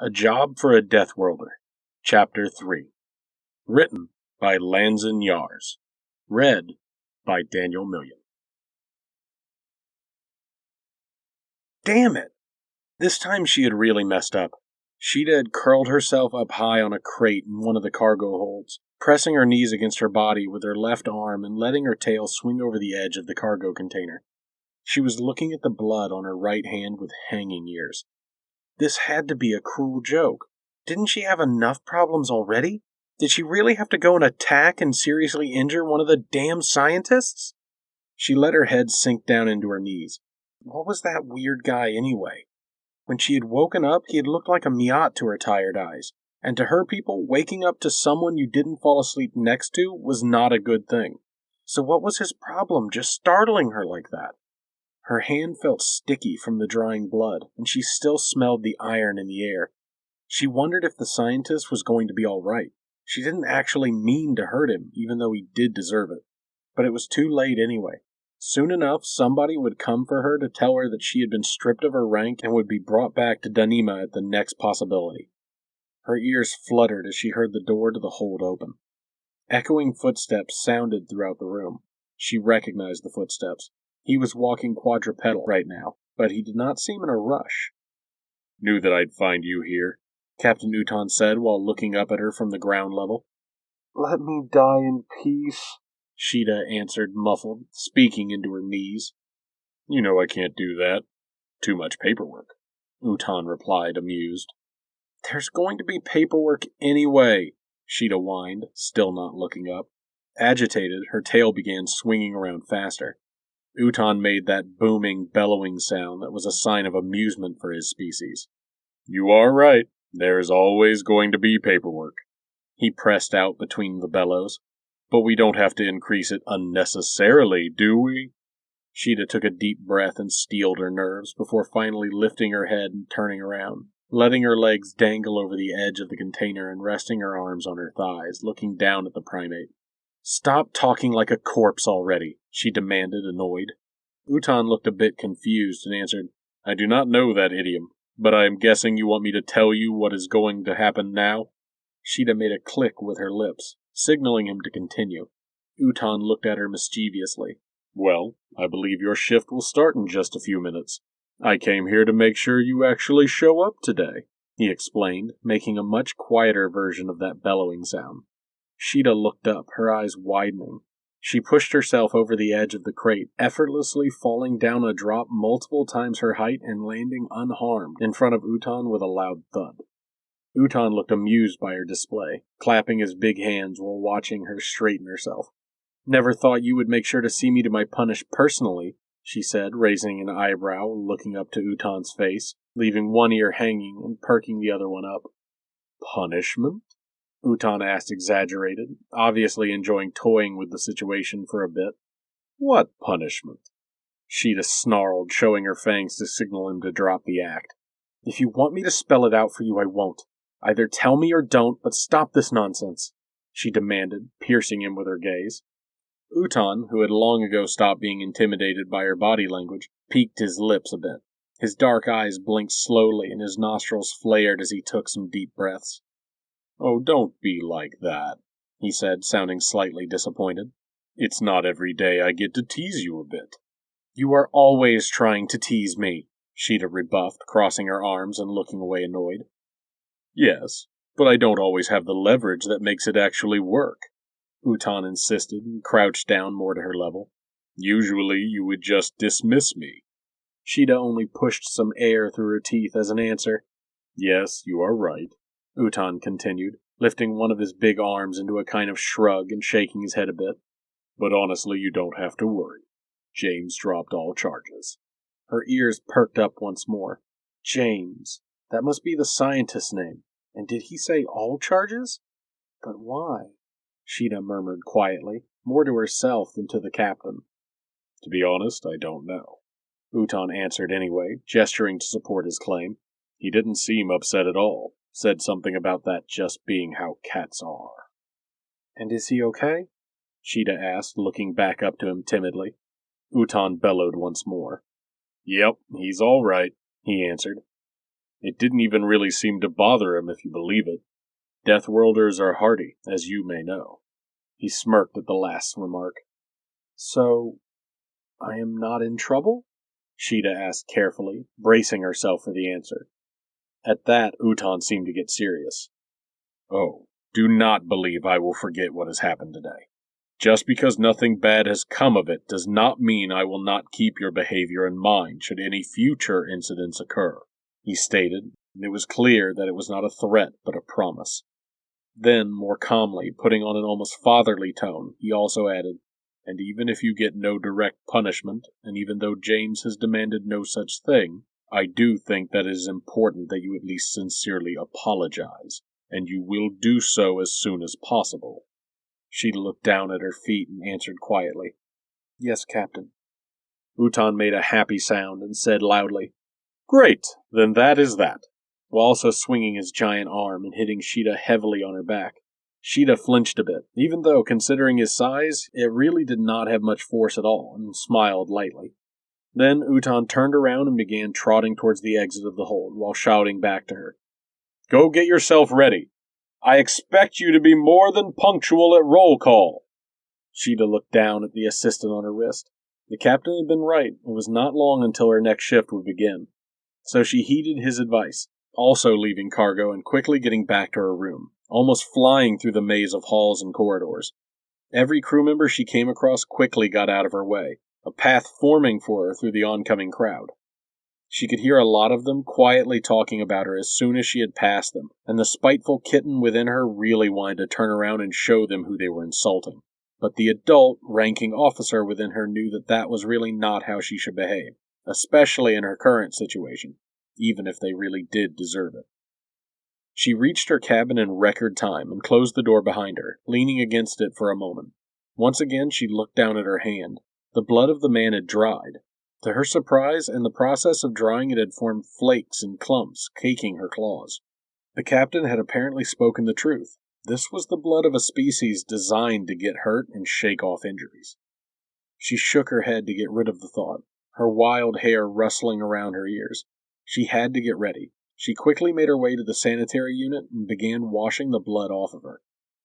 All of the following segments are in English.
A Job for a Deathworlder, Chapter 3. Written by Lanzin Yars. Read by Daniel Million. Damn it! This time she had really messed up. Sheeta had curled herself up high on a crate in one of the cargo holds, pressing her knees against her body with her left arm and letting her tail swing over the edge of the cargo container. She was looking at the blood on her right hand with hanging ears. This had to be a cruel joke. Didn't she have enough problems already? Did she really have to go and attack and seriously injure one of the damn scientists? She let her head sink down into her knees. What was that weird guy anyway? When she had woken up, he had looked like a Miat to her tired eyes. And to her people, waking up to someone you didn't fall asleep next to was not a good thing. So what was his problem, just startling her like that? Her hand felt sticky from the drying blood, and she still smelled the iron in the air. She wondered if the scientist was going to be all right. She didn't actually mean to hurt him, even though he did deserve it. But it was too late anyway. Soon enough, somebody would come for her to tell her that she had been stripped of her rank and would be brought back to Danima at the next possibility. Her ears fluttered as she heard the door to the hold open. Echoing footsteps sounded throughout the room. She recognized the footsteps. He was walking quadrupedal right now, but he did not seem in a rush. "Knew that I'd find you here," Captain Uton said while looking up at her from the ground level. "Let me die in peace," Sheeta answered muffled, speaking into her knees. "You know I can't do that. Too much paperwork," Uton replied, amused. "There's going to be paperwork anyway," Sheeta whined, still not looking up. Agitated, her tail began swinging around faster. Uton made that booming, bellowing sound that was a sign of amusement for his species. "You are right. There is always going to be paperwork," he pressed out between the bellows. "But we don't have to increase it unnecessarily, do we?" Sheeta took a deep breath and steeled her nerves before finally lifting her head and turning around, letting her legs dangle over the edge of the container and resting her arms on her thighs, looking down at the primate. "Stop talking like a corpse already," she demanded, annoyed. Uton looked a bit confused and answered, "I do not know that idiom, but I am guessing you want me to tell you what is going to happen now?" Sheeta made a click with her lips, signaling him to continue. Uton looked at her mischievously. "Well, I believe your shift will start in just a few minutes. I came here to make sure you actually show up today," he explained, making a much quieter version of that bellowing sound. Sheeta looked up, her eyes widening. She pushed herself over the edge of the crate, effortlessly falling down a drop multiple times her height and landing unharmed in front of Uton with a loud thud. Uton looked amused by her display, clapping his big hands while watching her straighten herself. "Never thought you would make sure to see me to my punish personally," she said, raising an eyebrow and looking up to Uton's face, leaving one ear hanging and perking the other one up. "Punishment?" Uton asked, exaggerated, obviously enjoying toying with the situation for a bit. "What punishment?" Sheeta snarled, showing her fangs to signal him to drop the act. "If you want me to spell it out for you, I won't. Either tell me or don't, but stop this nonsense," she demanded, piercing him with her gaze. Uton, who had long ago stopped being intimidated by her body language, peeked his lips a bit. His dark eyes blinked slowly and his nostrils flared as he took some deep breaths. "Oh, don't be like that," he said, sounding slightly disappointed. "It's not every day I get to tease you a bit." "You are always trying to tease me," Sheeta rebuffed, crossing her arms and looking away annoyed. "Yes, but I don't always have the leverage that makes it actually work," Uton insisted and crouched down more to her level. "Usually you would just dismiss me." Sheeta only pushed some air through her teeth as an answer. "Yes, you are right," Uton continued, lifting one of his big arms into a kind of shrug and shaking his head a bit. "But honestly, you don't have to worry. James dropped all charges." Her ears perked up once more. James. That must be the scientist's name. And did he say all charges? But why? Sheeta murmured quietly, more to herself than to the captain. "To be honest, I don't know," Uton answered anyway, gesturing to support his claim. "He didn't seem upset at all. Said something about that just being how cats are." "And is he okay?" Sheeta asked, looking back up to him timidly. Uton bellowed once more. "Yep, he's all right," he answered. It didn't even really seem to bother him, if you believe it. Deathworlders are hardy, as you may know. He smirked at the last remark. So, I am not in trouble? Sheeta asked carefully, bracing herself for the answer. At that, Utan seemed to get serious. Oh, do not believe I will forget what has happened today. Just because nothing bad has come of it does not mean I will not keep your behavior in mind should any future incidents occur, he stated, and it was clear that it was not a threat but a promise. Then, more calmly, putting on an almost fatherly tone, he also added, and even if you get no direct punishment, and even though James has demanded no such thing, I do think that it is important that you at least sincerely apologize, and you will do so as soon as possible. She looked down at her feet and answered quietly, Yes, Captain. Utan made a happy sound and said loudly, Great, then that is that, while also swinging his giant arm and hitting Sheeta heavily on her back. Sheeta flinched a bit, even though, considering his size, it really did not have much force at all, and smiled lightly. Then Utan turned around and began trotting towards the exit of the hold, while shouting back to her, Go get yourself ready. I expect you to be more than punctual at roll call. Sheeta looked down at the assistant on her wrist. The captain had been right. It was not long until her next shift would begin. So she heeded his advice, also leaving cargo and quickly getting back to her room, almost flying through the maze of halls and corridors. Every crew member she came across quickly got out of her way, a path forming for her through the oncoming crowd. She could hear a lot of them quietly talking about her as soon as she had passed them, and the spiteful kitten within her really wanted to turn around and show them who they were insulting. But the adult, ranking officer within her knew that that was really not how she should behave, especially in her current situation, even if they really did deserve it. She reached her cabin in record time and closed the door behind her, leaning against it for a moment. Once again she looked down at her hand. The blood of the man had dried. To her surprise, in the process of drying it had formed flakes and clumps, caking her claws. The captain had apparently spoken the truth. This was the blood of a species designed to get hurt and shake off injuries. She shook her head to get rid of the thought, her wild hair rustling around her ears. She had to get ready. She quickly made her way to the sanitary unit and began washing the blood off of her.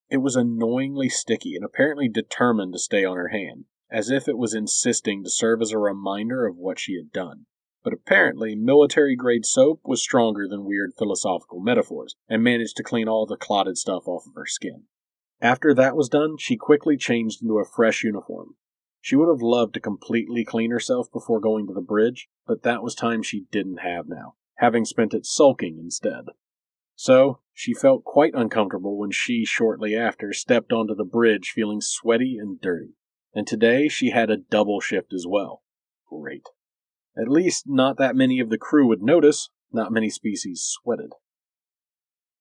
It was annoyingly sticky and apparently determined to stay on her hand, as if it was insisting to serve as a reminder of what she had done. But apparently, military-grade soap was stronger than weird philosophical metaphors, and managed to clean all the clotted stuff off of her skin. After that was done, she quickly changed into a fresh uniform. She would have loved to completely clean herself before going to the bridge, but that was time she didn't have now, having spent it sulking instead. So, she felt quite uncomfortable when she, shortly after, stepped onto the bridge feeling sweaty and dirty. And today she had a double shift as well. Great. At least not that many of the crew would notice. Not many species sweated.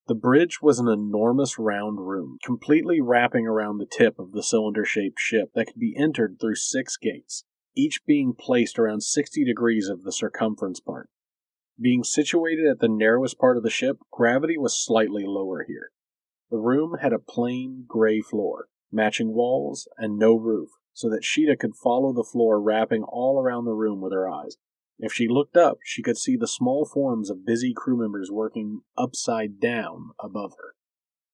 The bridge was an enormous round room, completely wrapping around the tip of the cylinder-shaped ship that could be entered through 6 gates, each being placed around 60 degrees of the circumference part. Being situated at the narrowest part of the ship, gravity was slightly lower here. The room had a plain, gray floor, matching walls, and no roof, so that Sheeta could follow the floor wrapping all around the room with her eyes. If she looked up, she could see the small forms of busy crew members working upside down above her.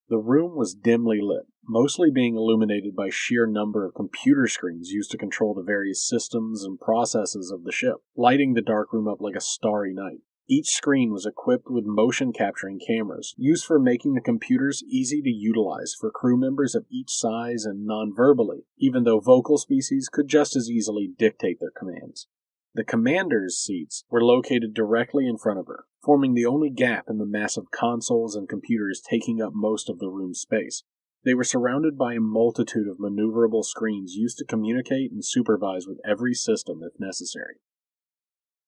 The room was dimly lit, mostly being illuminated by sheer number of computer screens used to control the various systems and processes of the ship, lighting the dark room up like a starry night. Each screen was equipped with motion-capturing cameras, used for making the computers easy to utilize for crew members of each size and non-verbally, even though vocal species could just as easily dictate their commands. The commander's seats were located directly in front of her, forming the only gap in the massive consoles and computers taking up most of the room's space. They were surrounded by a multitude of maneuverable screens used to communicate and supervise with every system if necessary.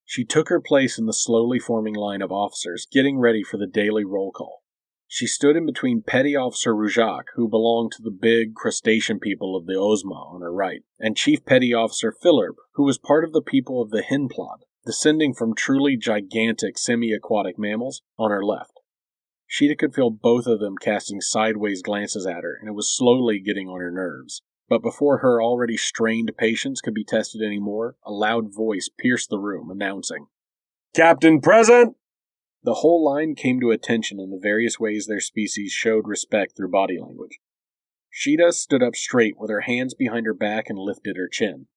She took her place in the slowly forming line of officers, getting ready for the daily roll call. She stood in between Petty Officer Rujak, who belonged to the big crustacean people of the Ozma, on her right, and Chief Petty Officer Philip, who was part of the people of the Hinplod, descending from truly gigantic semi-aquatic mammals, on her left. Sheeta could feel both of them casting sideways glances at her, and it was slowly getting on her nerves. But before her already strained patience could be tested any more, a loud voice pierced the room, announcing, "Captain present!" The whole line came to attention in the various ways their species showed respect through body language. Sheeta stood up straight with her hands behind her back and lifted her chin.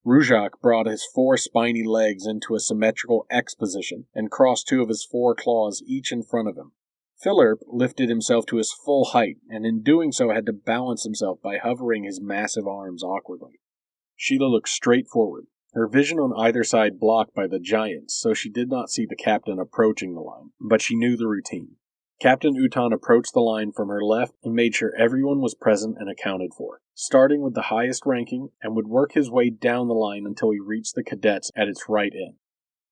Rujak brought his 4 spiny legs into a symmetrical X position and crossed 2 of his 4 claws each in front of him. Philip lifted himself to his full height, and in doing so had to balance himself by hovering his massive arms awkwardly. Sheeta looked straight forward, her vision on either side blocked by the giants, so she did not see the captain approaching the line, but she knew the routine. Captain Utan approached the line from her left and made sure everyone was present and accounted for, starting with the highest ranking, and would work his way down the line until he reached the cadets at its right end.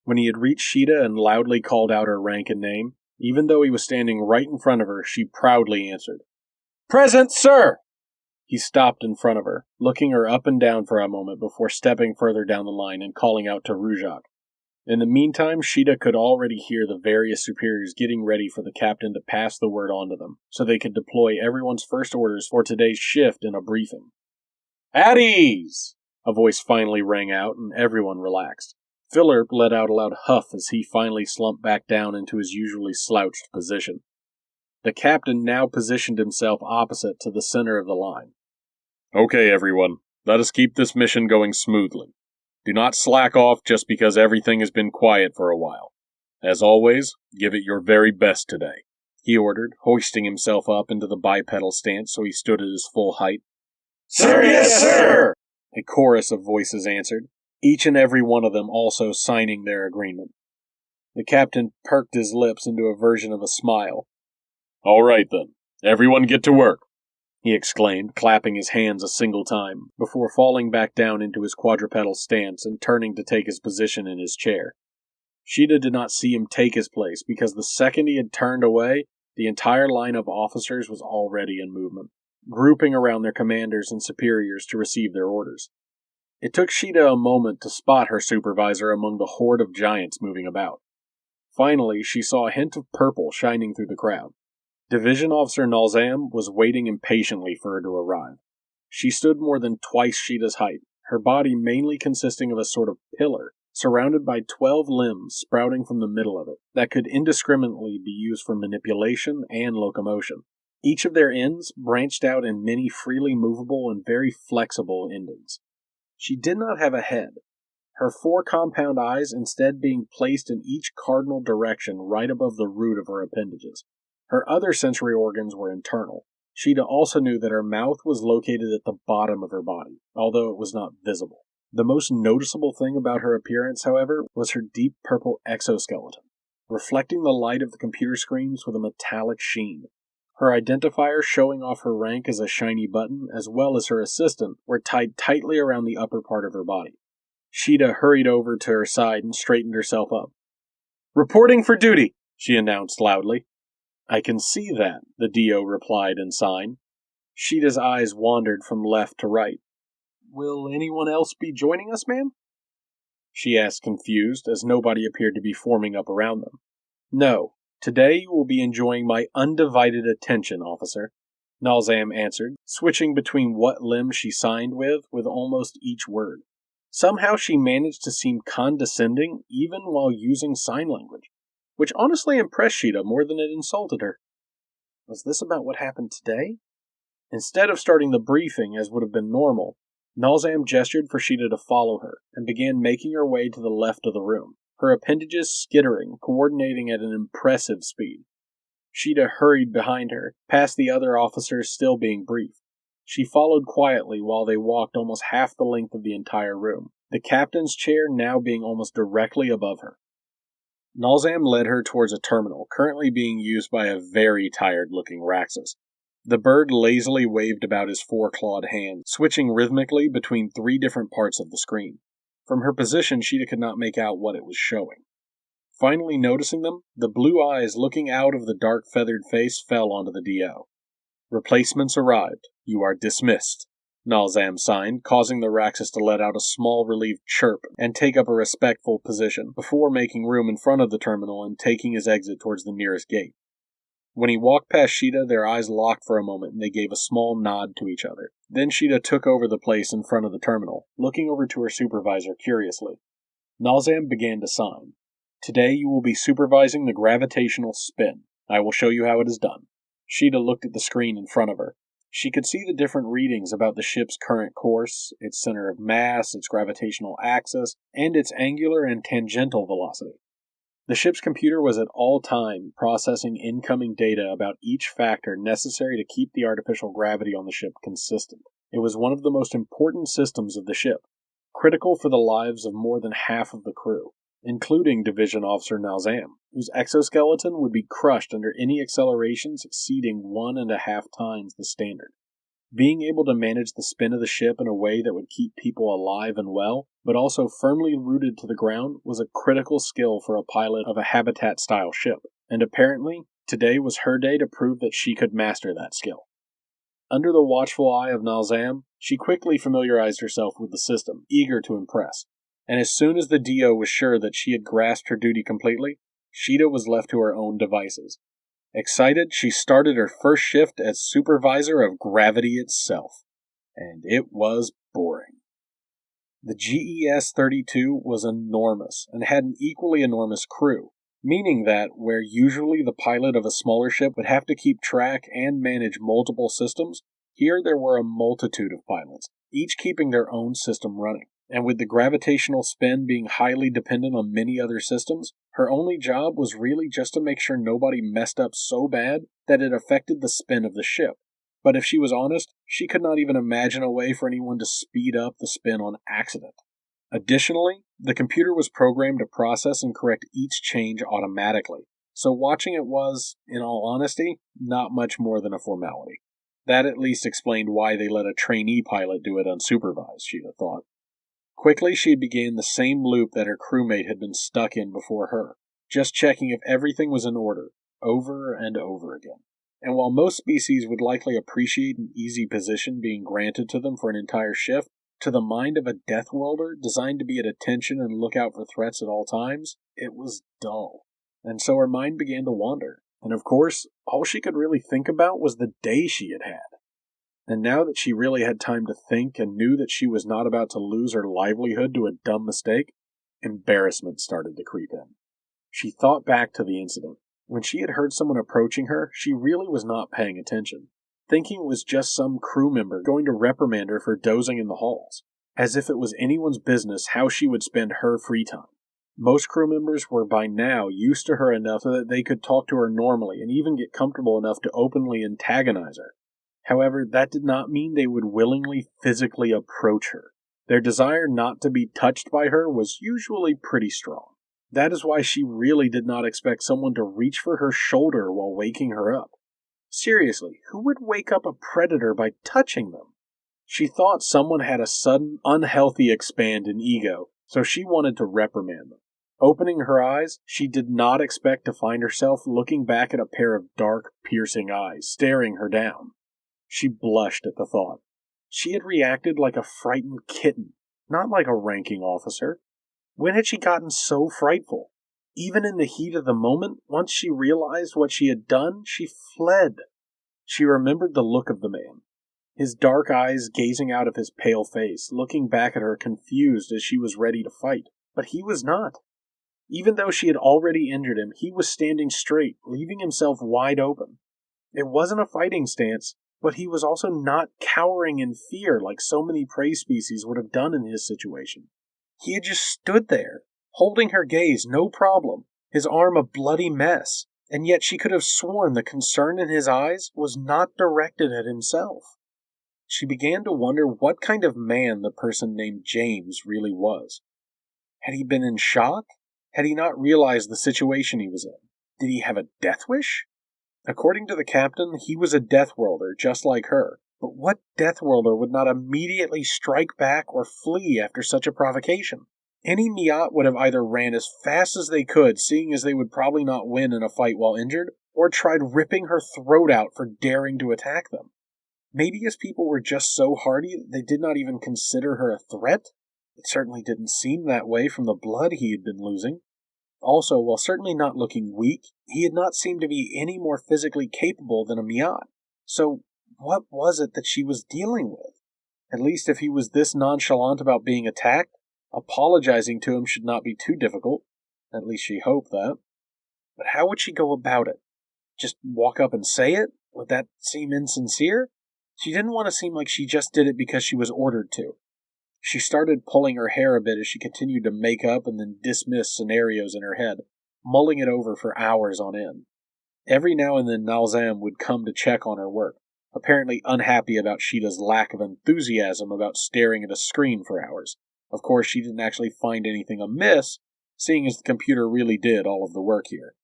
When he had reached Sheeta and loudly called out her rank and name, even though he was standing right in front of her, she proudly answered, "Present, sir!" He stopped in front of her, looking her up and down for a moment before stepping further down the line and calling out to Rujak. In the meantime, Sheeta could already hear the various superiors getting ready for the captain to pass the word on to them, so they could deploy everyone's first orders for today's shift in a briefing. "At ease!" A voice finally rang out, and everyone relaxed. Philip let out a loud huff as he finally slumped back down into his usually slouched position. The captain now positioned himself opposite to the center of the line. "Okay, everyone, let us keep this mission going smoothly. Do not slack off just because everything has been quiet for a while. As always, give it your very best today," he ordered, hoisting himself up into the bipedal stance so he stood at his full height. "Sir, yes, sir!" A chorus of voices answered, each and every one of them also signing their agreement. The captain perked his lips into a version of a smile. "All right then, everyone get to work," he exclaimed, clapping his hands a single time, before falling back down into his quadrupedal stance and turning to take his position in his chair. Sheeta did not see him take his place, because the second he had turned away, the entire line of officers was already in movement, grouping around their commanders and superiors to receive their orders. It took Sheeta a moment to spot her supervisor among the horde of giants moving about. Finally, she saw a hint of purple shining through the crowd. Division Officer Nalzam was waiting impatiently for her to arrive. She stood more than twice Sheeta's height, her body mainly consisting of a sort of pillar, surrounded by 12 limbs sprouting from the middle of it, that could indiscriminately be used for manipulation and locomotion. Each of their ends branched out in many freely movable and very flexible endings. She did not have a head, her 4 compound eyes instead being placed in each cardinal direction right above the root of her appendages. Her other sensory organs were internal. Sheeta also knew that her mouth was located at the bottom of her body, although it was not visible. The most noticeable thing about her appearance, however, was her deep purple exoskeleton, reflecting the light of the computer screens with a metallic sheen. Her identifier showing off her rank as a shiny button, as well as her assistant, were tied tightly around the upper part of her body. Sheeta hurried over to her side and straightened herself up. "Reporting for duty," she announced loudly. "I can see that," the DO replied in sign. Sheeta's eyes wandered from left to right. "Will anyone else be joining us, ma'am?" she asked, confused, as nobody appeared to be forming up around them. "No. Today you will be enjoying my undivided attention, officer," Nalzam answered, switching between what limb she signed with almost each word. Somehow she managed to seem condescending even while using sign language, which honestly impressed Sheeta more than it insulted her. Was this about what happened today? Instead of starting the briefing as would have been normal, Nalzam gestured for Sheeta to follow her, and began making her way to the left of the room, her appendages skittering, coordinating at an impressive speed. Sheeta hurried behind her, past the other officers still being briefed. She followed quietly while they walked almost half the length of the entire room, the captain's chair now being almost directly above her. Nalzam led her towards a terminal, currently being used by a very tired-looking Raxus. The bird lazily waved about his 4-clawed hand, switching rhythmically between 3 different parts of the screen. From her position, Sheeta could not make out what it was showing. Finally noticing them, the blue eyes looking out of the dark feathered face fell onto the DO. "Replacements arrived. You are dismissed," Nalzam signed, causing the Raxus to let out a small relieved chirp and take up a respectful position, before making room in front of the terminal and taking his exit towards the nearest gate. When he walked past Sheeta, their eyes locked for a moment and they gave a small nod to each other. Then Sheeta took over the place in front of the terminal, looking over to her supervisor curiously. Nalzam began to sign. Today you will be supervising the gravitational spin. I will show you how it is done. Sheeta looked at the screen in front of her. She could see the different readings about the ship's current course, its center of mass, its gravitational axis, and its angular and tangential velocity. The ship's computer was at all time processing incoming data about each factor necessary to keep the artificial gravity on the ship consistent. It was one of the most important systems of the ship, critical for the lives of more than half of the crew, including Division Officer Nalzam, whose exoskeleton would be crushed under any accelerations exceeding 1.5 times the standard. Being able to manage the spin of the ship in a way that would keep people alive and well, but also firmly rooted to the ground, was a critical skill for a pilot of a Habitat-style ship, and apparently, today was her day to prove that she could master that skill. Under the watchful eye of Nalzam, she quickly familiarized herself with the system, eager to impress, and as soon as the DO was sure that she had grasped her duty completely, Sheeta was left to her own devices. Excited, she started her first shift as supervisor of gravity itself. And it was boring. The GES-32 was enormous and had an equally enormous crew, meaning that where usually the pilot of a smaller ship would have to keep track and manage multiple systems, here there were a multitude of pilots, each keeping their own system running. And with the gravitational spin being highly dependent on many other systems, her only job was really just to make sure nobody messed up so bad that it affected the spin of the ship. But if she was honest, she could not even imagine a way for anyone to speed up the spin on accident. Additionally, the computer was programmed to process and correct each change automatically, so watching it was, in all honesty, not much more than a formality. That at least explained why they let a trainee pilot do it unsupervised, Sheeta thought. Quickly, she began the same loop that her crewmate had been stuck in before her, just checking if everything was in order, over and over again. And while most species would likely appreciate an easy position being granted to them for an entire shift, to the mind of a deathworlder designed to be at attention and look out for threats at all times, it was dull. And so her mind began to wander. And of course, all she could really think about was the day she had had. And now that she really had time to think and knew that she was not about to lose her livelihood to a dumb mistake, embarrassment started to creep in. She thought back to the incident. When she had heard someone approaching her, she really was not paying attention, thinking it was just some crew member going to reprimand her for dozing in the halls, as if it was anyone's business how she would spend her free time. Most crew members were by now used to her enough so that they could talk to her normally and even get comfortable enough to openly antagonize her. However, that did not mean they would willingly physically approach her. Their desire not to be touched by her was usually pretty strong. That is why she really did not expect someone to reach for her shoulder while waking her up. Seriously, who would wake up a predator by touching them? She thought someone had a sudden, unhealthy expand in ego, so she wanted to reprimand them. Opening her eyes, she did not expect to find herself looking back at a pair of dark, piercing eyes staring her down. She blushed at the thought. She had reacted like a frightened kitten, not like a ranking officer. When had she gotten so frightful? Even in the heat of the moment, once she realized what she had done, she fled. She remembered the look of the man, his dark eyes gazing out of his pale face, looking back at her confused as she was ready to fight. But he was not. Even though she had already injured him, he was standing straight, leaving himself wide open. It wasn't a fighting stance, but he was also not cowering in fear like so many prey species would have done in his situation. He had just stood there, holding her gaze no problem, his arm a bloody mess, and yet she could have sworn the concern in his eyes was not directed at himself. She began to wonder what kind of man the person named James really was. Had he been in shock? Had he not realized the situation he was in? Did he have a death wish? According to the captain, he was a deathworlder, just like her. But what deathworlder would not immediately strike back or flee after such a provocation? Any Miat would have either ran as fast as they could, seeing as they would probably not win in a fight while injured, or tried ripping her throat out for daring to attack them. Maybe his people were just so hardy that they did not even consider her a threat? It certainly didn't seem that way from the blood he had been losing. Also, while certainly not looking weak, he had not seemed to be any more physically capable than a Miat. So, what was it that she was dealing with? At least if he was this nonchalant about being attacked, apologizing to him should not be too difficult. At least she hoped that. But how would she go about it? Just walk up and say it? Would that seem insincere? She didn't want to seem like she just did it because she was ordered to. She started pulling her hair a bit as she continued to make up and then dismiss scenarios in her head, mulling it over for hours on end. Every now and then Nalzam would come to check on her work, apparently unhappy about Sheeta's lack of enthusiasm about staring at a screen for hours. Of course, she didn't actually find anything amiss, seeing as the computer really did all of the work here.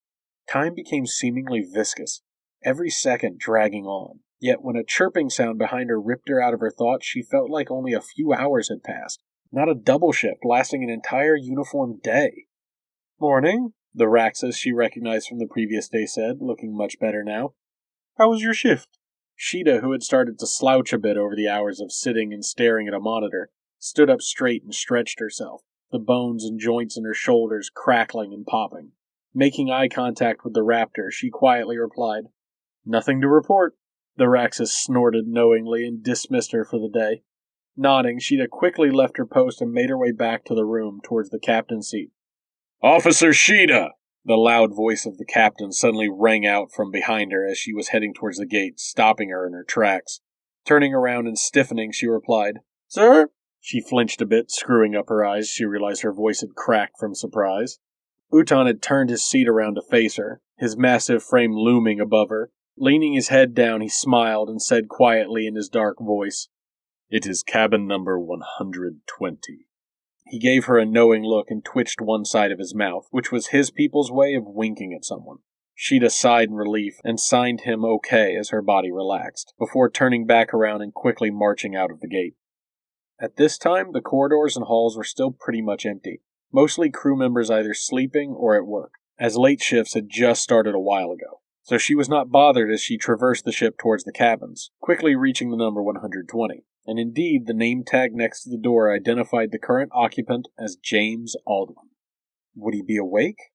Time became seemingly viscous, every second dragging on. Yet when a chirping sound behind her ripped her out of her thoughts, she felt like only a few hours had passed, not a double shift lasting an entire uniformed day. "Morning," the Raxus she recognized from the previous day said, looking much better now. "How was your shift?" Sheeta, who had started to slouch a bit over the hours of sitting and staring at a monitor, stood up straight and stretched herself, the bones and joints in her shoulders crackling and popping. Making eye contact with the raptor, she quietly replied, "Nothing to report." The Raxus snorted knowingly and dismissed her for the day. Nodding, Sheeta quickly left her post and made her way back to the room towards the captain's seat. "Officer Sheeta!" The loud voice of the captain suddenly rang out from behind her as she was heading towards the gate, stopping her in her tracks. Turning around and stiffening, she replied, "Sir?" She flinched a bit, screwing up her eyes. She realized her voice had cracked from surprise. Utan had turned his seat around to face her, his massive frame looming above her. Leaning his head down, he smiled and said quietly in his dark voice, "It is cabin number 120. He gave her a knowing look and twitched one side of his mouth, which was his people's way of winking at someone. Sheeta sighed in relief and signed him okay as her body relaxed, before turning back around and quickly marching out of the gate. At this time, the corridors and halls were still pretty much empty, mostly crew members either sleeping or at work, as late shifts had just started a while ago. So she was not bothered as she traversed the ship towards the cabins, quickly reaching the number 120. And indeed, the name tag next to the door identified the current occupant as James Aldwin. Would he be awake?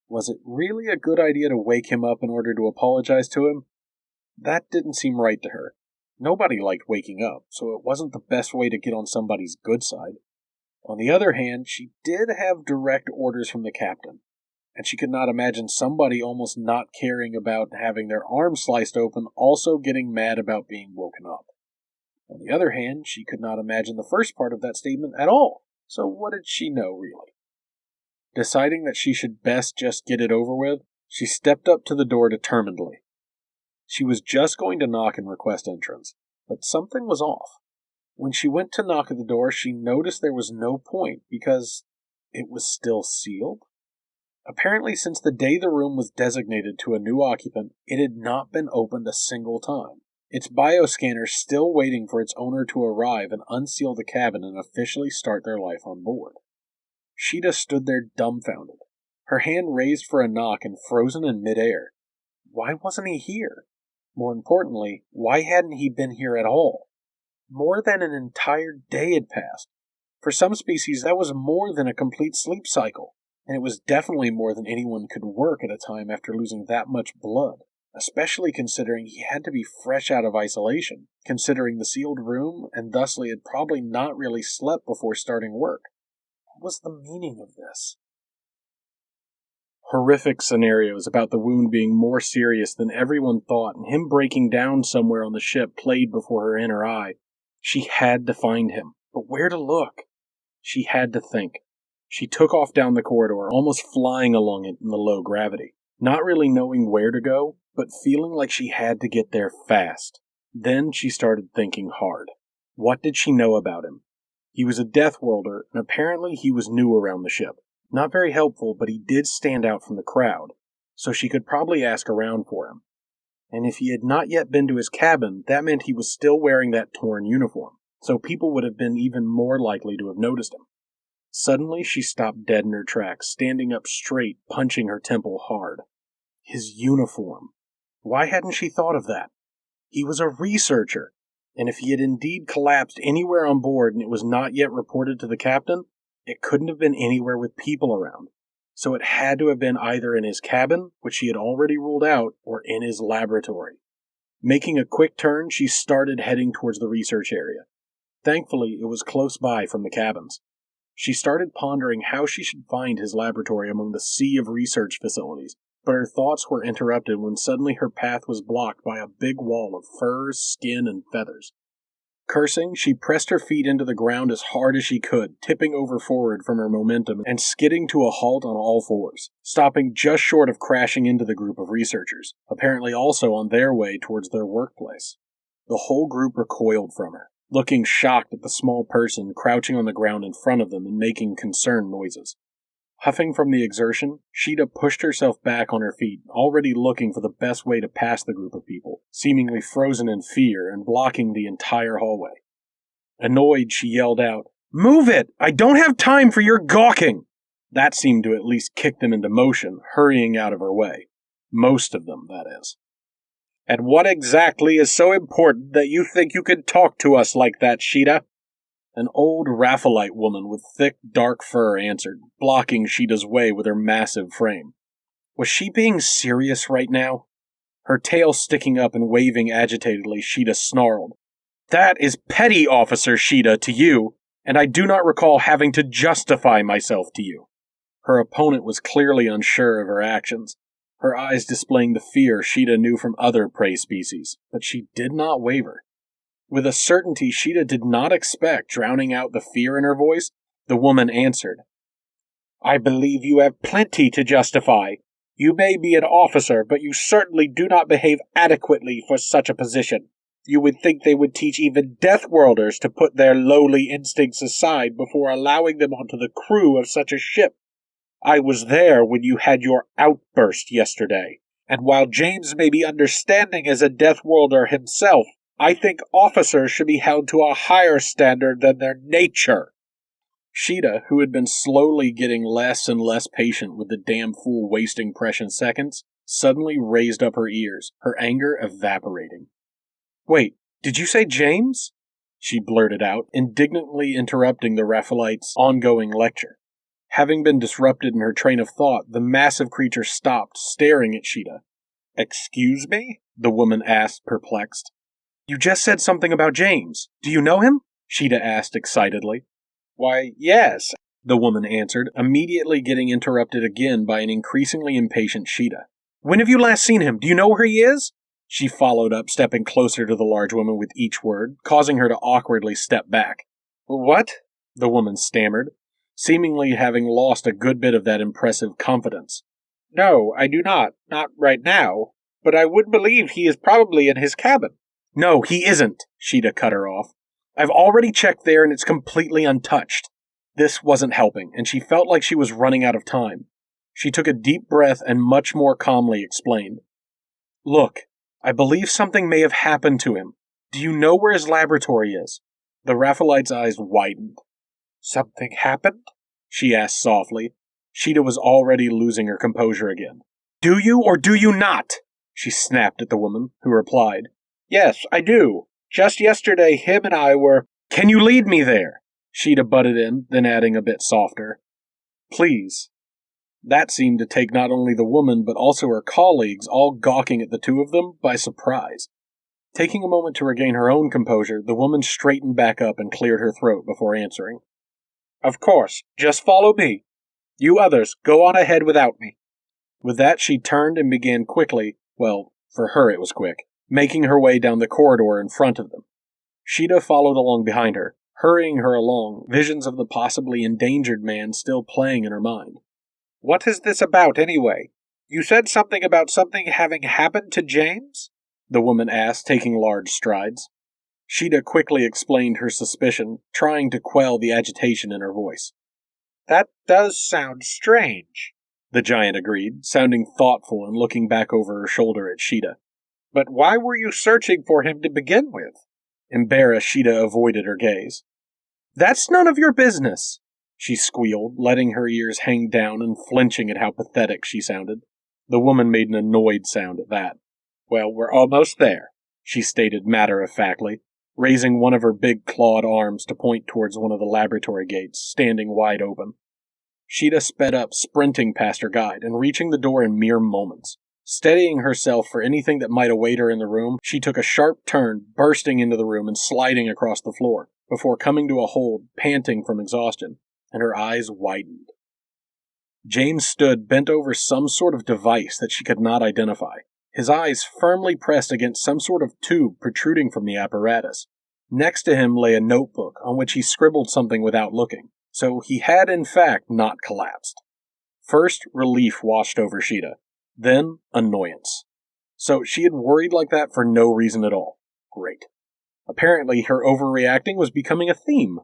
Was it really a good idea to wake him up in order to apologize to him? That didn't seem right to her. Nobody liked waking up, so it wasn't the best way to get on somebody's good side. On the other hand, she did have direct orders from the captain, and she could not imagine somebody almost not caring about having their arm sliced open also getting mad about being woken up. On the other hand, she could not imagine the first part of that statement at all, so what did she know, really? Deciding that she should best just get it over with, she stepped up to the door determinedly. She was just going to knock and request entrance, but something was off. When she went to knock at the door, she noticed there was no point because it was still sealed. Apparently, since the day the room was designated to a new occupant, it had not been opened a single time. Its bioscanner still waiting for its owner to arrive and unseal the cabin and officially start their life on board. Sheeta stood there dumbfounded, her hand raised for a knock and frozen in midair. Why wasn't he here? More importantly, why hadn't he been here at all? More than an entire day had passed. For some species, that was more than a complete sleep cycle, and it was definitely more than anyone could work at a time after losing that much blood, especially considering he had to be fresh out of isolation, considering the sealed room, and thusly had probably not really slept before starting work. What was the meaning of this? Horrific scenarios about the wound being more serious than everyone thought and him breaking down somewhere on the ship played before her inner eye. She had to find him, but where to look? She had to think. She took off down the corridor, almost flying along it in the low gravity, not really knowing where to go, but feeling like she had to get there fast. Then she started thinking hard. What did she know about him? He was a deathworlder, and apparently he was new around the ship. Not very helpful, but he did stand out from the crowd, so she could probably ask around for him. And if he had not yet been to his cabin, that meant he was still wearing that torn uniform, so people would have been even more likely to have noticed him. Suddenly, she stopped dead in her tracks, standing up straight, punching her temple hard. His uniform. Why hadn't she thought of that? He was a researcher, and if he had indeed collapsed anywhere on board and it was not yet reported to the captain, it couldn't have been anywhere with people around. So it had to have been either in his cabin, which she had already ruled out, or in his laboratory. Making a quick turn, she started heading towards the research area. Thankfully, it was close by from the cabins. She started pondering how she should find his laboratory among the sea of research facilities, but her thoughts were interrupted when suddenly her path was blocked by a big wall of furs, skin, and feathers. Cursing, she pressed her feet into the ground as hard as she could, tipping over forward from her momentum and skidding to a halt on all fours, stopping just short of crashing into the group of researchers, apparently also on their way towards their workplace. The whole group recoiled from her, looking shocked at the small person crouching on the ground in front of them and making concerned noises. Huffing from the exertion, Sheeta pushed herself back on her feet, already looking for the best way to pass the group of people, seemingly frozen in fear and blocking the entire hallway. Annoyed, she yelled out, "Move it! I don't have time for your gawking!" That seemed to at least kick them into motion, hurrying out of her way. Most of them, that is. "And what exactly is so important that you think you can talk to us like that, Sheeta?" An old Raphaelite woman with thick, dark fur answered, blocking Sheeta's way with her massive frame. Was she being serious right now? Her tail sticking up and waving agitatedly, Sheeta snarled, "That is petty, Officer Sheeta, to you, and I do not recall having to justify myself to you." Her opponent was clearly unsure of her actions, her eyes displaying the fear Sheeta knew from other prey species, but she did not waver. With a certainty Sheeta did not expect, drowning out the fear in her voice, the woman answered, "I believe you have plenty to justify. You may be an officer, but you certainly do not behave adequately for such a position. You would think they would teach even deathworlders to put their lowly instincts aside before allowing them onto the crew of such a ship. I was there when you had your outburst yesterday, and while James may be understanding as a deathworlder himself, I think officers should be held to a higher standard than their nature." Sheeta, who had been slowly getting less and less patient with the damn fool wasting precious seconds, suddenly raised up her ears, her anger evaporating. "Wait, did you say James?" she blurted out, indignantly interrupting the Raphaelite's ongoing lecture. Having been disrupted in her train of thought, the massive creature stopped, staring at Sheeta. "Excuse me?" the woman asked, perplexed. "You just said something about James. Do you know him?" Sheeta asked excitedly. "Why, yes," the woman answered, immediately getting interrupted again by an increasingly impatient Sheeta. "When have you last seen him? Do you know where he is?" She followed up, stepping closer to the large woman with each word, causing her to awkwardly step back. "What?" the woman stammered, seemingly having lost a good bit of that impressive confidence. "No, I do not. Not right now. But I would believe he is probably in his cabin." "No, he isn't," Sheeta cut her off. "I've already checked there and it's completely untouched." This wasn't helping, and she felt like she was running out of time. She took a deep breath and much more calmly explained. "Look, I believe something may have happened to him. Do you know where his laboratory is?" The Raphaelite's eyes widened. "Something happened?" she asked softly. Sheeta was already losing her composure again. "Do you or do you not?" she snapped at the woman, who replied, "Yes, I do. Just yesterday, him and I were—" "Can you lead me there?" Sheeta butted in, then adding a bit softer, "Please." That seemed to take not only the woman, but also her colleagues, all gawking at the two of them, by surprise. Taking a moment to regain her own composure, the woman straightened back up and cleared her throat before answering. "Of course, just follow me. You others, go on ahead without me." With that, she turned and began quickly, well, for her it was quick, making her way down the corridor in front of them. Sheeta followed along behind her, hurrying her along, visions of the possibly endangered man still playing in her mind. "What is this about, anyway? You said something about something having happened to James?" the woman asked, taking large strides. Sheeta quickly explained her suspicion, trying to quell the agitation in her voice. "That does sound strange," the giant agreed, sounding thoughtful and looking back over her shoulder at Sheeta. "But why were you searching for him to begin with?" Embarrassed, Sheeta avoided her gaze. "That's none of your business," she squealed, letting her ears hang down and flinching at how pathetic she sounded. The woman made an annoyed sound at that. "Well, we're almost there," she stated matter-of-factly, raising one of her big clawed arms to point towards one of the laboratory gates, standing wide open. Sheeta sped up, sprinting past her guide, and reaching the door in mere moments. Steadying herself for anything that might await her in the room, she took a sharp turn, bursting into the room and sliding across the floor, before coming to a hold, panting from exhaustion, and her eyes widened. James stood bent over some sort of device that she could not identify, his eyes firmly pressed against some sort of tube protruding from the apparatus. Next to him lay a notebook on which he scribbled something without looking, so he had in fact not collapsed. First, relief washed over Sheeta, then annoyance. So she had worried like that for no reason at all. Great. Apparently, her overreacting was becoming a theme.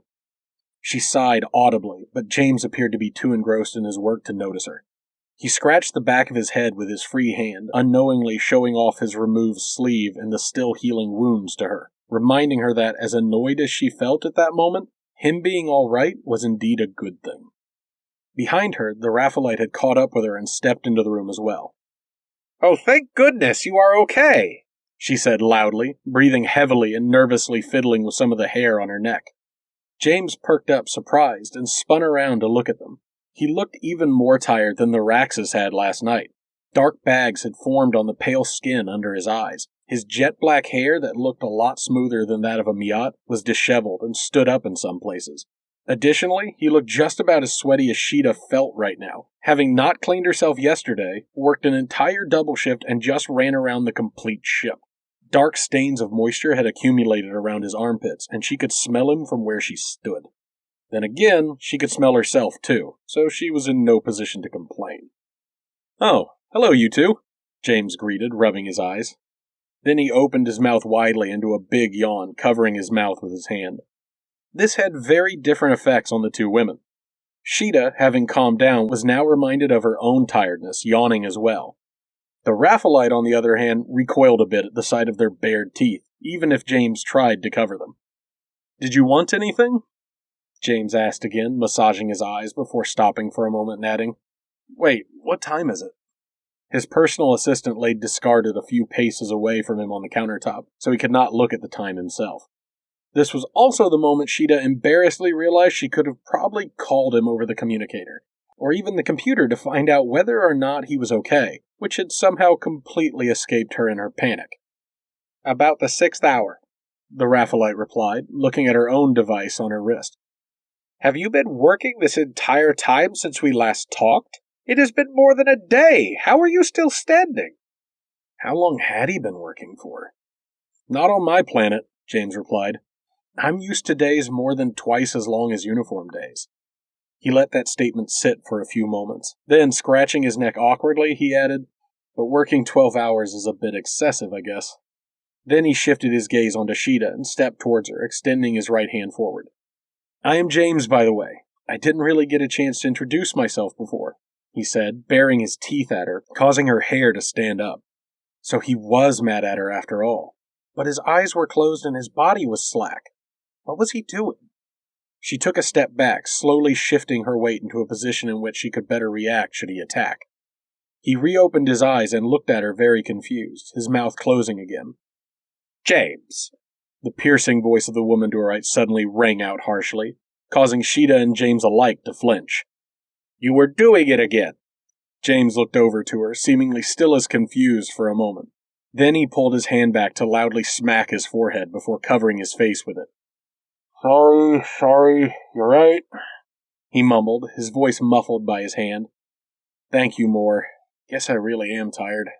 She sighed audibly, but James appeared to be too engrossed in his work to notice her. He scratched the back of his head with his free hand, unknowingly showing off his removed sleeve and the still healing wounds to her, reminding her that, as annoyed as she felt at that moment, him being all right was indeed a good thing. Behind her, the Raphaelite had caught up with her and stepped into the room as well. "Oh, thank goodness you are okay," she said loudly, breathing heavily and nervously fiddling with some of the hair on her neck. James perked up, surprised, and spun around to look at them. He looked even more tired than the Raxus had last night. Dark bags had formed on the pale skin under his eyes. His jet-black hair, that looked a lot smoother than that of a Miat, was disheveled and stood up in some places. Additionally, he looked just about as sweaty as Sheeta felt right now, having not cleaned herself yesterday, worked an entire double shift, and just ran around the complete ship. Dark stains of moisture had accumulated around his armpits, and she could smell him from where she stood. Then again, she could smell herself too, so she was in no position to complain. "Oh, hello you two," James greeted, rubbing his eyes. Then he opened his mouth widely into a big yawn, covering his mouth with his hand. This had very different effects on the two women. Sheeta, having calmed down, was now reminded of her own tiredness, yawning as well. The Raphaelite, on the other hand, recoiled a bit at the sight of their bared teeth, even if James tried to cover them. "Did you want anything?" James asked again, massaging his eyes before stopping for a moment and adding, "Wait, what time is it?" His personal assistant lay discarded a few paces away from him on the countertop, so he could not look at the time himself. This was also the moment Sheeta embarrassedly realized she could have probably called him over the communicator, or even the computer, to find out whether or not he was okay, which had somehow completely escaped her in her panic. "About the 6th hour," the Raphaelite replied, looking at her own device on her wrist. "Have you been working this entire time since we last talked? It has been more than a day. How are you still standing?" How long had he been working for? "Not on my planet," James replied. "I'm used to days more than twice as long as uniform days." He let that statement sit for a few moments. Then, scratching his neck awkwardly, he added, "But working 12 hours is a bit excessive, I guess." Then he shifted his gaze onto Sheeta and stepped towards her, extending his right hand forward. "I am James, by the way. I didn't really get a chance to introduce myself before," he said, baring his teeth at her, causing her hair to stand up. So he was mad at her after all. But his eyes were closed and his body was slack. What was he doing? She took a step back, slowly shifting her weight into a position in which she could better react should he attack. He reopened his eyes and looked at her very confused, his mouth closing again. "James." The piercing voice of the woman to her right suddenly rang out harshly, causing Sheeta and James alike to flinch. "You were doing it again." James looked over to her, seemingly still as confused for a moment. Then he pulled his hand back to loudly smack his forehead before covering his face with it. Sorry, you're right," he mumbled, his voice muffled by his hand. "Thank you, Moore. Guess I really am tired."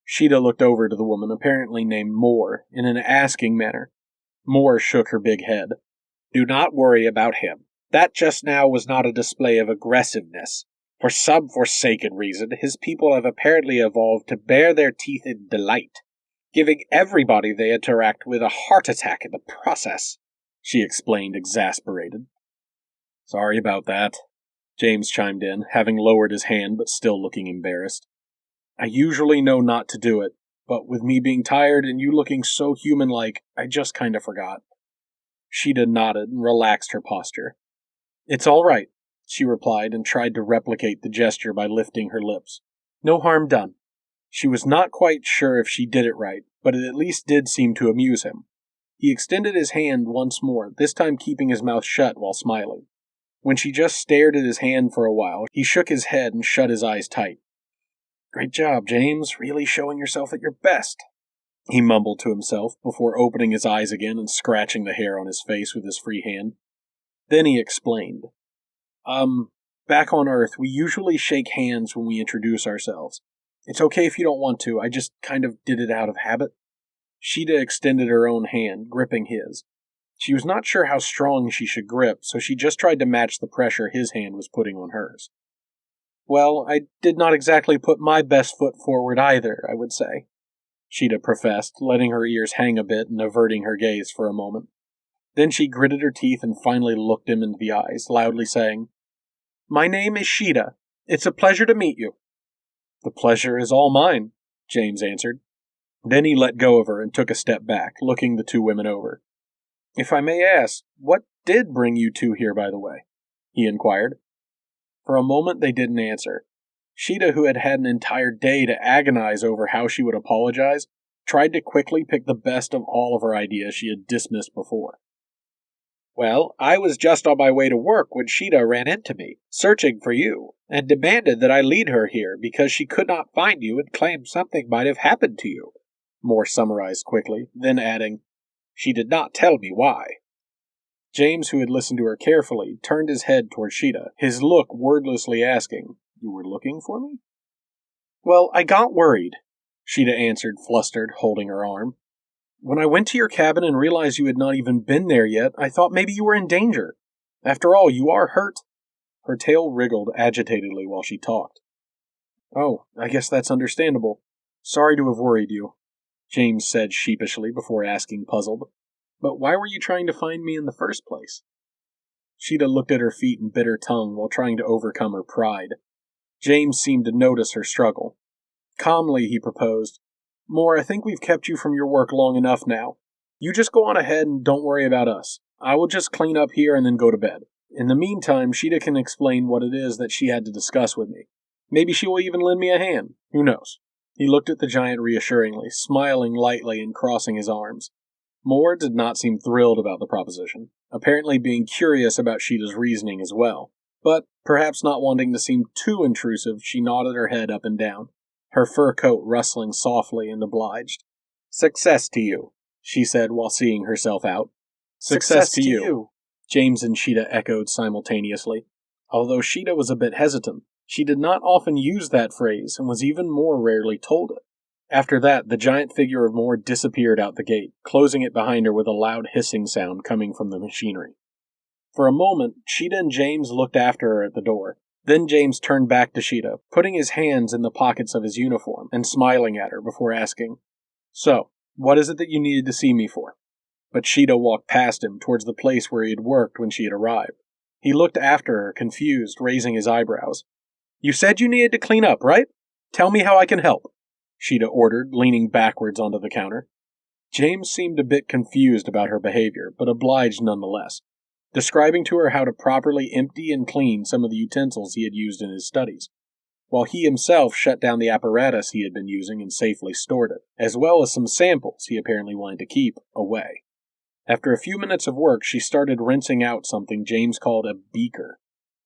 Sheeta looked over to the woman, apparently named Moore, in an asking manner. Moore shook her big head. "Do not worry about him. That just now was not a display of aggressiveness. For some forsaken reason, his people have apparently evolved to bare their teeth in delight, giving everybody they interact with a heart attack in the process," she explained, exasperated. "Sorry about that," James chimed in, having lowered his hand but still looking embarrassed. "I usually know not to do it, but with me being tired and you looking so human-like, I just kind of forgot." Sheeta nodded and relaxed her posture. "It's all right," she replied, and tried to replicate the gesture by lifting her lips. "No harm done." She was not quite sure if she did it right, but it at least did seem to amuse him. He extended his hand once more, this time keeping his mouth shut while smiling. When she just stared at his hand for a while, he shook his head and shut his eyes tight. "Great job, James. Really showing yourself at your best," he mumbled to himself before opening his eyes again and scratching the hair on his face with his free hand. Then he explained. Back on Earth, we usually shake hands when we introduce ourselves. It's okay if you don't want to, I just kind of did it out of habit. Sheeta extended her own hand, gripping his. She was not sure how strong she should grip, so she just tried to match the pressure his hand was putting on hers. Well, I did not exactly put my best foot forward either, I would say, Sheeta professed, letting her ears hang a bit and averting her gaze for a moment. Then she gritted her teeth and finally looked him into the eyes, loudly saying, "My name is Sheeta. It's a pleasure to meet you." "The pleasure is all mine," James answered. Then he let go of her and took a step back, looking the two women over. "If I may ask, what did bring you two here, by the way?" he inquired. For a moment they didn't answer. Sheeta, who had had an entire day to agonize over how she would apologize, tried to quickly pick the best of all of her ideas she had dismissed before. "Well, I was just on my way to work when Sheeta ran into me, searching for you, and demanded that I lead her here because she could not find you and claimed something might have happened to you," Moore summarized quickly, then adding, "She did not tell me why." James, who had listened to her carefully, turned his head toward Sheeta, his look wordlessly asking, "You were looking for me?" "Well, I got worried," Sheeta answered, flustered, holding her arm. "When I went to your cabin and realized you had not even been there yet, I thought maybe you were in danger. After all, you are hurt." Her tail wriggled agitatedly while she talked. "Oh, I guess that's understandable. Sorry to have worried you," James said sheepishly before asking, puzzled. "But why were you trying to find me in the first place?" Sheeta looked at her feet and bit her tongue while trying to overcome her pride. James seemed to notice her struggle. Calmly, he proposed, "Moore, I think we've kept you from your work long enough now. You just go on ahead and don't worry about us. I will just clean up here and then go to bed. In the meantime, Sheeta can explain what it is that she had to discuss with me. Maybe she will even lend me a hand. Who knows?" He looked at the giant reassuringly, smiling lightly and crossing his arms. Moore did not seem thrilled about the proposition, apparently being curious about Sheeta's reasoning as well. But, perhaps not wanting to seem too intrusive, she nodded her head up and down, her fur coat rustling softly, and obliged. "Success to you," she said while seeing herself out. Success to you, James and Sheeta echoed simultaneously. Although Sheeta was a bit hesitant, she did not often use that phrase and was even more rarely told it. After that, the giant figure of Moore disappeared out the gate, closing it behind her with a loud hissing sound coming from the machinery. For a moment, Sheeta and James looked after her at the door. Then James turned back to Sheeta, putting his hands in the pockets of his uniform and smiling at her before asking, "So, what is it that you needed to see me for?" But Sheeta walked past him towards the place where he had worked when she had arrived. He looked after her, confused, raising his eyebrows. "You said you needed to clean up, right? Tell me how I can help," Sheeta ordered, leaning backwards onto the counter. James seemed a bit confused about her behavior, but obliged nonetheless, describing to her how to properly empty and clean some of the utensils he had used in his studies, while he himself shut down the apparatus he had been using and safely stored it, as well as some samples he apparently wanted to keep away. After a few minutes of work, she started rinsing out something James called a beaker.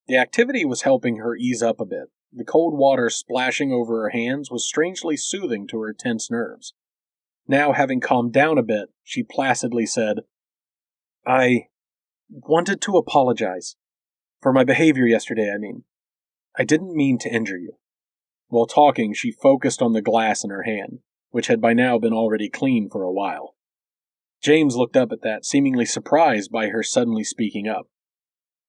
The activity was helping her ease up a bit. The cold water splashing over her hands was strangely soothing to her tense nerves. Now, having calmed down a bit, she placidly said, "I wanted to apologize. For my behavior yesterday, I mean. I didn't mean to injure you." While talking, she focused on the glass in her hand, which had by now been already clean for a while. James looked up at that, seemingly surprised by her suddenly speaking up.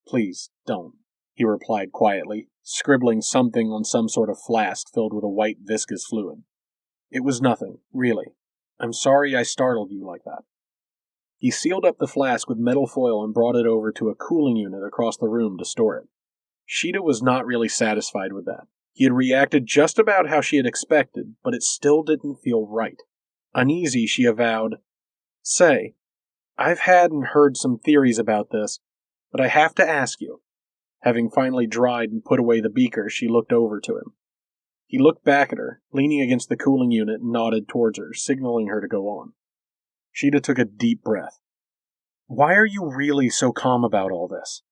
"Please, don't," he replied quietly, scribbling something on some sort of flask filled with a white viscous fluid. "It was nothing, really. I'm sorry I startled you like that." He sealed up the flask with metal foil and brought it over to a cooling unit across the room to store it. Sheeta was not really satisfied with that. He had reacted just about how she had expected, but it still didn't feel right. Uneasy, she avowed, "Say, I've had and heard some theories about this, but I have to ask you." Having finally dried and put away the beaker, she looked over to him. He looked back at her, leaning against the cooling unit, and nodded towards her, signaling her to go on. Sheeta took a deep breath. "Why are you really so calm about all this?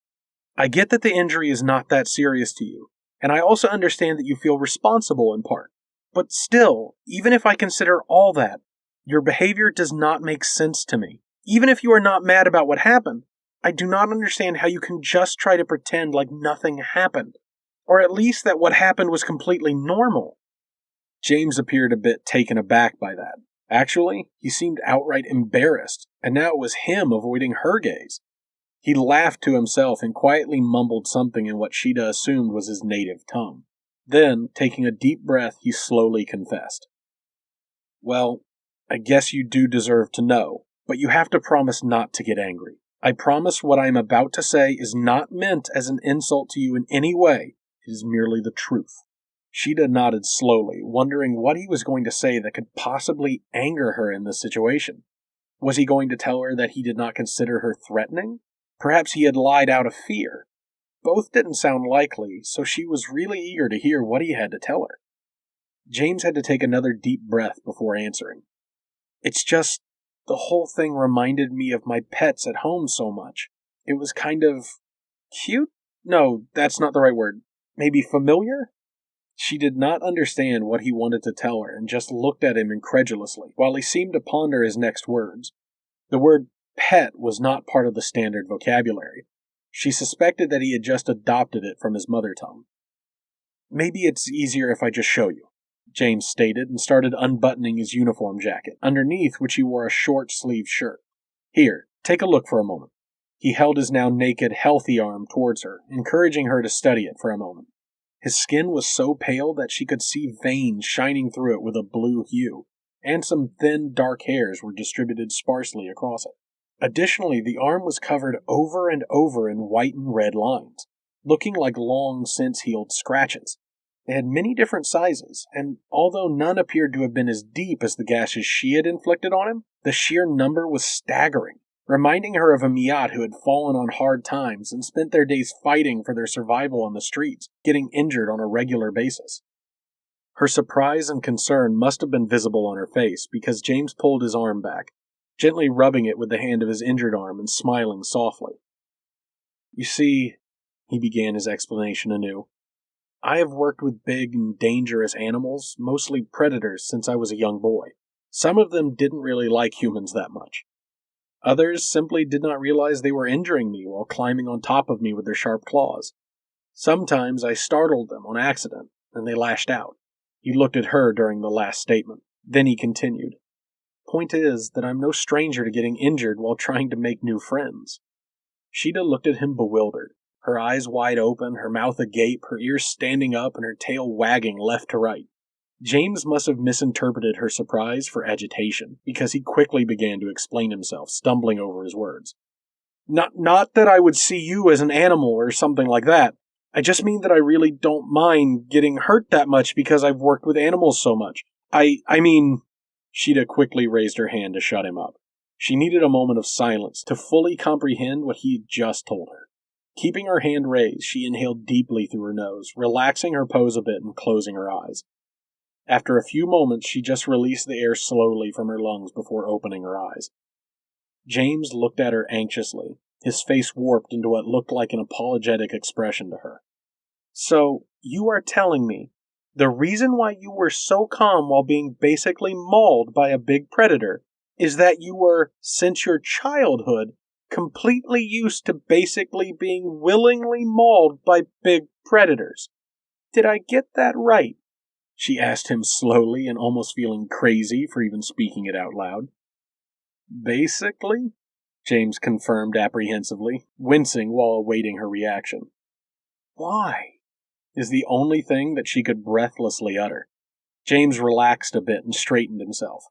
I get that the injury is not that serious to you, and I also understand that you feel responsible in part. But still, even if I consider all that, your behavior does not make sense to me. Even if you are not mad about what happened, I do not understand how you can just try to pretend like nothing happened. Or at least that what happened was completely normal. James appeared a bit taken aback by that. Actually, he seemed outright embarrassed, and now it was him avoiding her gaze. He laughed to himself and quietly mumbled something in what Sheeta assumed was his native tongue. Then, taking a deep breath, he slowly confessed. Well, I guess you do deserve to know, but you have to promise not to get angry. I promise what I am about to say is not meant as an insult to you in any way. It is merely the truth. Sheeta nodded slowly, wondering what he was going to say that could possibly anger her in this situation. Was he going to tell her that he did not consider her threatening? Perhaps he had lied out of fear. Both didn't sound likely, so she was really eager to hear what he had to tell her. James had to take another deep breath before answering. It's just, the whole thing reminded me of my pets at home so much. It was kind of cute? No, that's not the right word. Maybe familiar? She did not understand what he wanted to tell her and just looked at him incredulously, while he seemed to ponder his next words. The word pet was not part of the standard vocabulary. She suspected that he had just adopted it from his mother tongue. Maybe it's easier if I just show you, James stated and started unbuttoning his uniform jacket, underneath which he wore a short-sleeved shirt. Here, take a look for a moment. He held his now naked, healthy arm towards her, encouraging her to study it for a moment. His skin was so pale that she could see veins shining through it with a blue hue, and some thin, dark hairs were distributed sparsely across it. Additionally, the arm was covered over and over in white and red lines, looking like long since-healed scratches. They had many different sizes, and although none appeared to have been as deep as the gashes she had inflicted on him, the sheer number was staggering, reminding her of a Miat who had fallen on hard times and spent their days fighting for their survival on the streets, getting injured on a regular basis. Her surprise and concern must have been visible on her face because James pulled his arm back, gently rubbing it with the hand of his injured arm and smiling softly. You see, he began his explanation anew, I have worked with big and dangerous animals, mostly predators, since I was a young boy. Some of them didn't really like humans that much. Others simply did not realize they were injuring me while climbing on top of me with their sharp claws. Sometimes I startled them on accident, and they lashed out. He looked at her during the last statement. Then he continued. Point is that I'm no stranger to getting injured while trying to make new friends. Sheeta looked at him bewildered, her eyes wide open, her mouth agape, her ears standing up, and her tail wagging left to right. James must have misinterpreted her surprise for agitation, because he quickly began to explain himself, stumbling over his words. Not that I would see you as an animal or something like that. I just mean that I really don't mind getting hurt that much because I've worked with animals so much. I mean... Sheeta quickly raised her hand to shut him up. She needed a moment of silence to fully comprehend what he had just told her. Keeping her hand raised, she inhaled deeply through her nose, relaxing her pose a bit and closing her eyes. After a few moments, she just released the air slowly from her lungs before opening her eyes. James looked at her anxiously, his face warped into what looked like an apologetic expression to her. So, you are telling me the reason why you were so calm while being basically mauled by a big predator is that you were, since your childhood, completely used to basically being willingly mauled by big predators. Did I get that right? She asked him slowly and almost feeling crazy for even speaking it out loud. Basically, James confirmed apprehensively, wincing while awaiting her reaction. Why? Is the only thing that she could breathlessly utter. James relaxed a bit and straightened himself.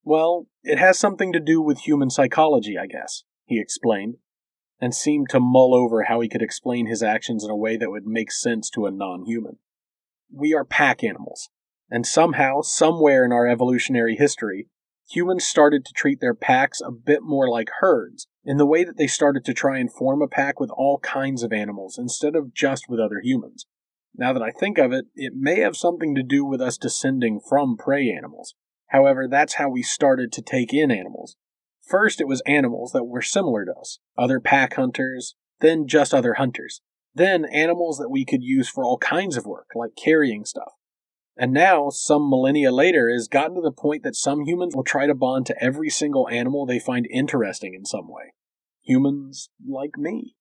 Well, it has something to do with human psychology, I guess, he explained, and seemed to mull over how he could explain his actions in a way that would make sense to a non-human. We are pack animals, and somehow, somewhere in our evolutionary history, humans started to treat their packs a bit more like herds, in the way that they started to try and form a pack with all kinds of animals instead of just with other humans. Now that I think of it, it may have something to do with us descending from prey animals. However, that's how we started to take in animals. First, it was animals that were similar to us, other pack hunters, then just other hunters. Then animals that we could use for all kinds of work, like carrying stuff. And now, some millennia later, it has gotten to the point that some humans will try to bond to every single animal they find interesting in some way. Humans like me.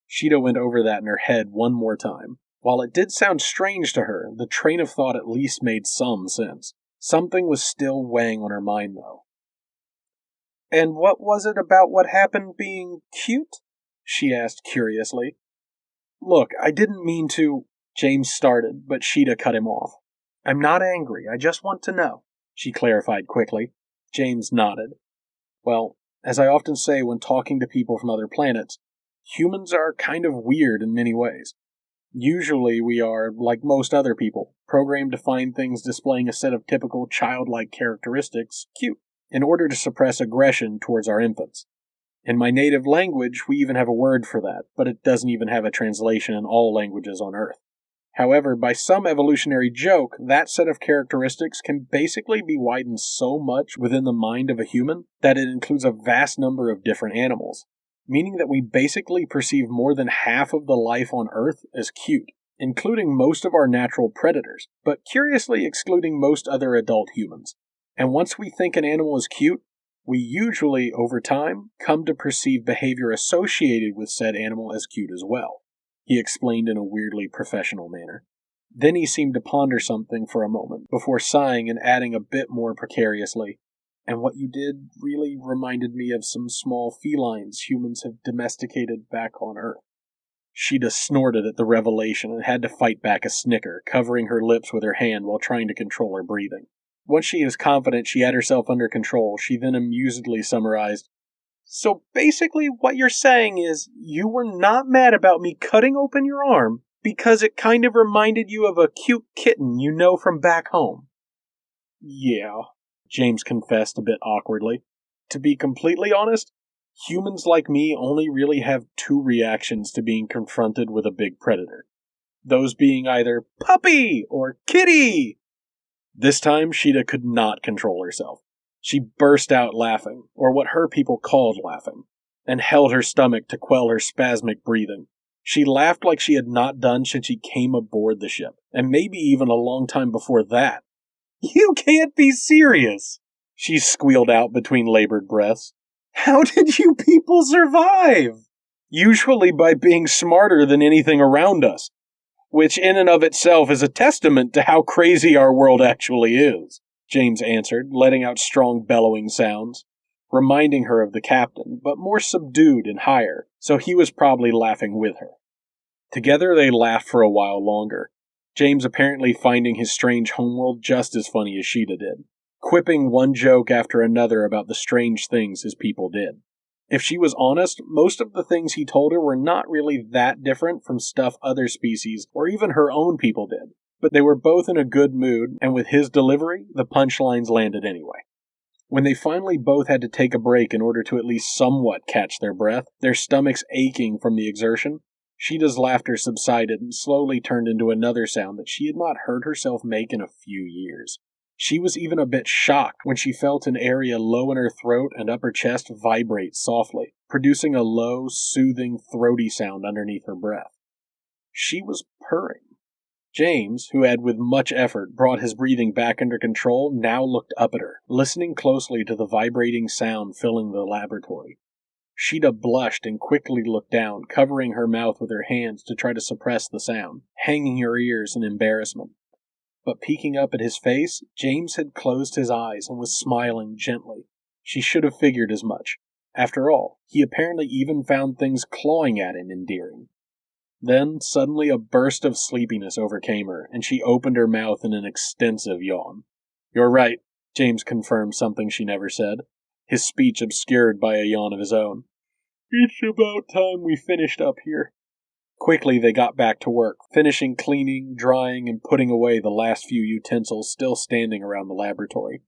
Sheeta went over that in her head one more time. While it did sound strange to her, the train of thought at least made some sense. Something was still weighing on her mind, though. And what was it about what happened being cute? She asked curiously. Look, I didn't mean to... James started, but Sheeta cut him off. I'm not angry, I just want to know, she clarified quickly. James nodded. Well, as I often say when talking to people from other planets, humans are kind of weird in many ways. Usually we are, like most other people, programmed to find things displaying a set of typical childlike characteristics cute, in order to suppress aggression towards our infants. In my native language, we even have a word for that, but it doesn't even have a translation in all languages on Earth. However, by some evolutionary joke, that set of characteristics can basically be widened so much within the mind of a human that it includes a vast number of different animals, meaning that we basically perceive more than half of the life on Earth as cute, including most of our natural predators, but curiously excluding most other adult humans. And once we think an animal is cute, we usually, over time, come to perceive behavior associated with said animal as cute as well, he explained in a weirdly professional manner. Then he seemed to ponder something for a moment, before sighing and adding a bit more precariously, and what you did really reminded me of some small felines humans have domesticated back on Earth. Sheeta snorted at the revelation and had to fight back a snicker, covering her lips with her hand while trying to control her breathing. Once she was confident she had herself under control, she then amusedly summarized, So basically what you're saying is you were not mad about me cutting open your arm because it kind of reminded you of a cute kitten you know from back home. Yeah, James confessed a bit awkwardly. To be completely honest, humans like me only really have two reactions to being confronted with a big predator. Those being either puppy or kitty. This time, Sheeta could not control herself. She burst out laughing, or what her people called laughing, and held her stomach to quell her spasmic breathing. She laughed like she had not done since she came aboard the ship, and maybe even a long time before that. You can't be serious, she squealed out between labored breaths. How did you people survive? Usually by being smarter than anything around us, which in and of itself is a testament to how crazy our world actually is, James answered, letting out strong bellowing sounds, reminding her of the captain, but more subdued and higher, so he was probably laughing with her. Together they laughed for a while longer, James apparently finding his strange homeworld just as funny as Sheeta did, quipping one joke after another about the strange things his people did. If she was honest, most of the things he told her were not really that different from stuff other species or even her own people did, but they were both in a good mood, and with his delivery, the punchlines landed anyway. When they finally both had to take a break in order to at least somewhat catch their breath, their stomachs aching from the exertion, Sheeta's laughter subsided and slowly turned into another sound that she had not heard herself make in a few years. She was even a bit shocked when she felt an area low in her throat and upper chest vibrate softly, producing a low, soothing, throaty sound underneath her breath. She was purring. James, who had with much effort brought his breathing back under control, now looked up at her, listening closely to the vibrating sound filling the laboratory. Sheeta blushed and quickly looked down, covering her mouth with her hands to try to suppress the sound, hanging her ears in embarrassment. But peeking up at his face, James had closed his eyes and was smiling gently. She should have figured as much. After all, he apparently even found things clawing at him endearing. Then, suddenly a burst of sleepiness overcame her, and she opened her mouth in an extensive yawn. You're right, James confirmed something she never said, his speech obscured by a yawn of his own. It's about time we finished up here. Quickly they got back to work, finishing cleaning, drying, and putting away the last few utensils still standing around the laboratory.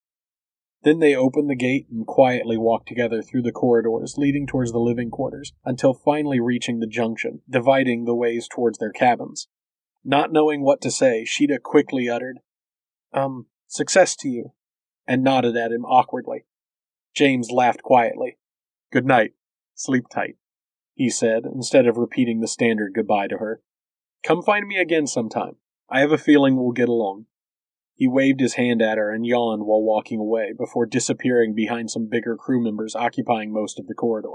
Then they opened the gate and quietly walked together through the corridors leading towards the living quarters, until finally reaching the junction, dividing the ways towards their cabins. Not knowing what to say, Sheeta quickly uttered, success to you, and nodded at him awkwardly. James laughed quietly. Good night. Sleep tight, he said, instead of repeating the standard goodbye to her. Come find me again sometime. I have a feeling we'll get along. He waved his hand at her and yawned while walking away before disappearing behind some bigger crew members occupying most of the corridor.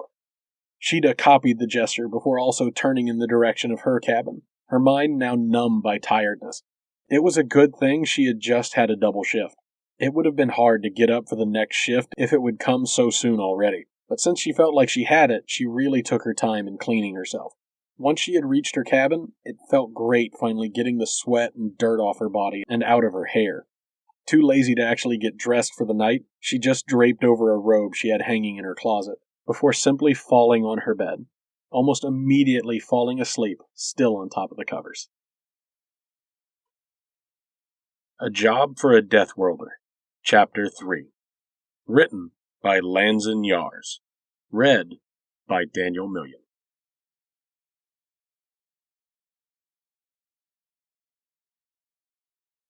Sheeta copied the gesture before also turning in the direction of her cabin, her mind now numb by tiredness. It was a good thing she had just had a double shift. It would have been hard to get up for the next shift if it would come so soon already, but since she felt like she had it, she really took her time in cleaning herself. Once she had reached her cabin, it felt great finally getting the sweat and dirt off her body and out of her hair. Too lazy to actually get dressed for the night, she just draped over a robe she had hanging in her closet, before simply falling on her bed, almost immediately falling asleep, still on top of the covers. A Job for a Deathworlder, Chapter 3. Written by Lanzen Yars. Read by Daniel Million.